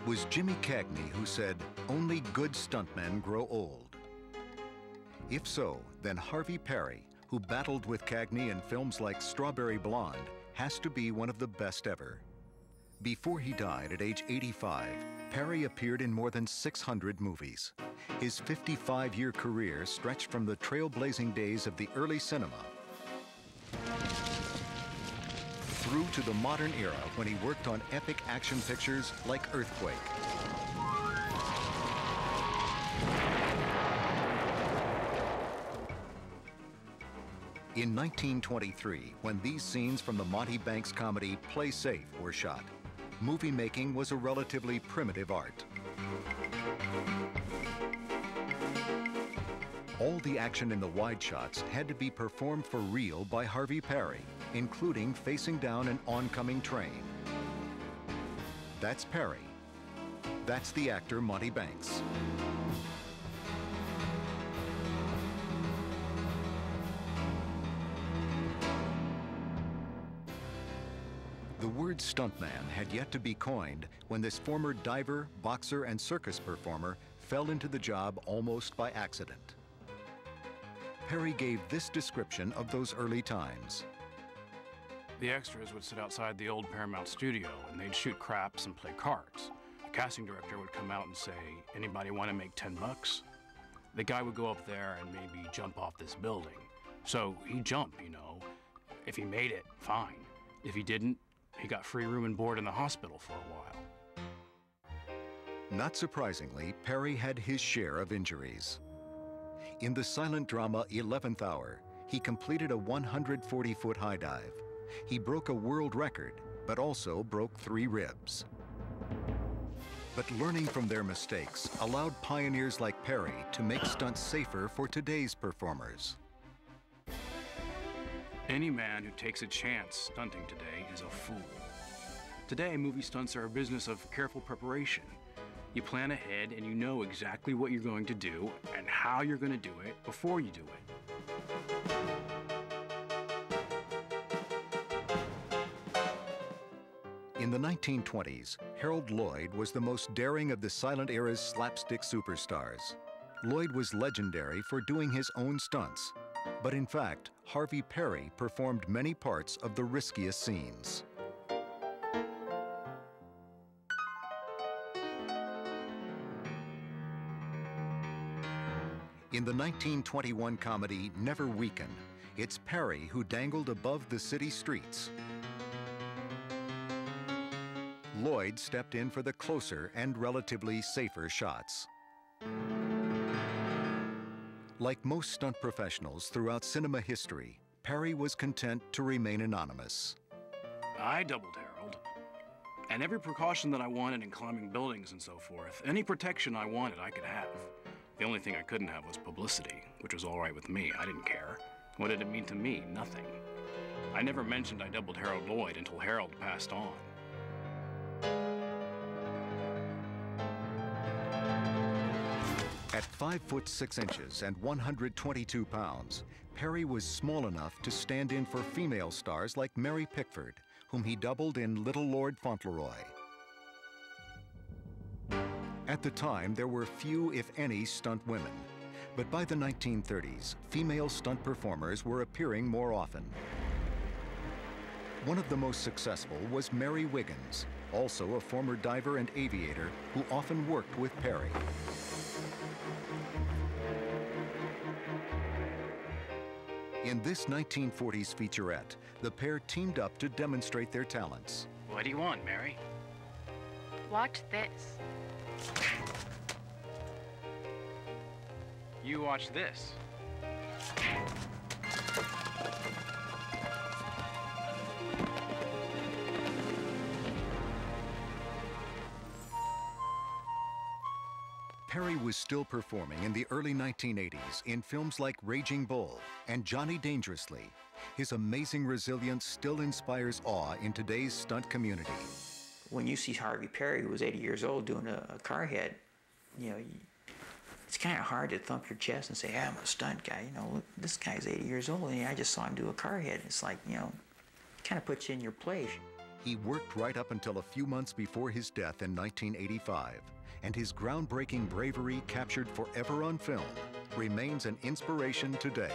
was Jimmy Cagney who said, "Only good stuntmen grow old." If so, then Harvey Perry, who battled with Cagney in films like Strawberry Blonde, has to be one of the best ever. Before he died at age 85, Perry appeared in more than 600 movies. His 55-year career stretched from the trailblazing days of the early cinema through to the modern era when he worked on epic action pictures like Earthquake. In 1923, when these scenes from the Monty Banks comedy Play Safe were shot, movie making was a relatively primitive art. All the action in the wide shots had to be performed for real by Harvey Perry, including facing down an oncoming train. That's Perry. That's the actor Monty Banks. The word stuntman had yet to be coined when this former diver, boxer, and circus performer fell into the job almost by accident. Perry gave this description of those early times. The extras would sit outside the old Paramount studio and they'd shoot craps and play cards. The casting director would come out and say, "Anybody want to make 10 bucks?" The guy would go up there and maybe jump off this building. So he'd jump, you know. If he made it, fine. If he didn't, he got free room and board in the hospital for a while. Not surprisingly, Perry had his share of injuries. In the silent drama 11th Hour, he completed a 140-foot high dive. He broke a world record, but also broke 3 ribs. But learning from their mistakes allowed pioneers like Perry to make stunts safer for today's performers. Any man who takes a chance stunting today is a fool. Today, movie stunts are a business of careful preparation. You plan ahead and you know exactly what you're going to do and how you're going to do it before you do it. In the 1920s, Harold Lloyd was the most daring of the silent era's slapstick superstars. Lloyd was legendary for doing his own stunts. But in fact, Harvey Perry performed many parts of the riskiest scenes. In the 1921 comedy Never Weaken, it's Perry who dangled above the city streets. Lloyd stepped in for the closer and relatively safer shots. Like most stunt professionals throughout cinema history, Perry was content to remain anonymous. I doubled Harold. And every precaution that I wanted in climbing buildings and so forth, any protection I wanted, I could have. The only thing I couldn't have was publicity, which was all right with me. I didn't care. What did it mean to me? Nothing. I never mentioned I doubled Harold Lloyd until Harold passed on. At 5 foot 6 inches and 122 pounds, Perry was small enough to stand in for female stars like Mary Pickford, whom he doubled in Little Lord Fauntleroy. At the time, there were few, if any, stunt women. But by the 1930s, female stunt performers were appearing more often. One of the most successful was Mary Wiggins, also a former diver and aviator who often worked with Perry. In this 1940s featurette, the pair teamed up to demonstrate their talents. What do you want, Mary? Watch this. You watch this. Perry was still performing in the early 1980s in films like Raging Bull and Johnny Dangerously. His amazing resilience still inspires awe in today's stunt community. When you see Harvey Perry, who was 80 years old, doing a car head, you know, it's kind of hard to thump your chest and say, "Yeah, I'm a stunt guy." You know, look, this guy's 80 years old, and I just saw him do a car head. It's like, you know, kind of puts you in your place. He worked right up until a few months before his death in 1985, and his groundbreaking bravery, captured forever on film, remains an inspiration today.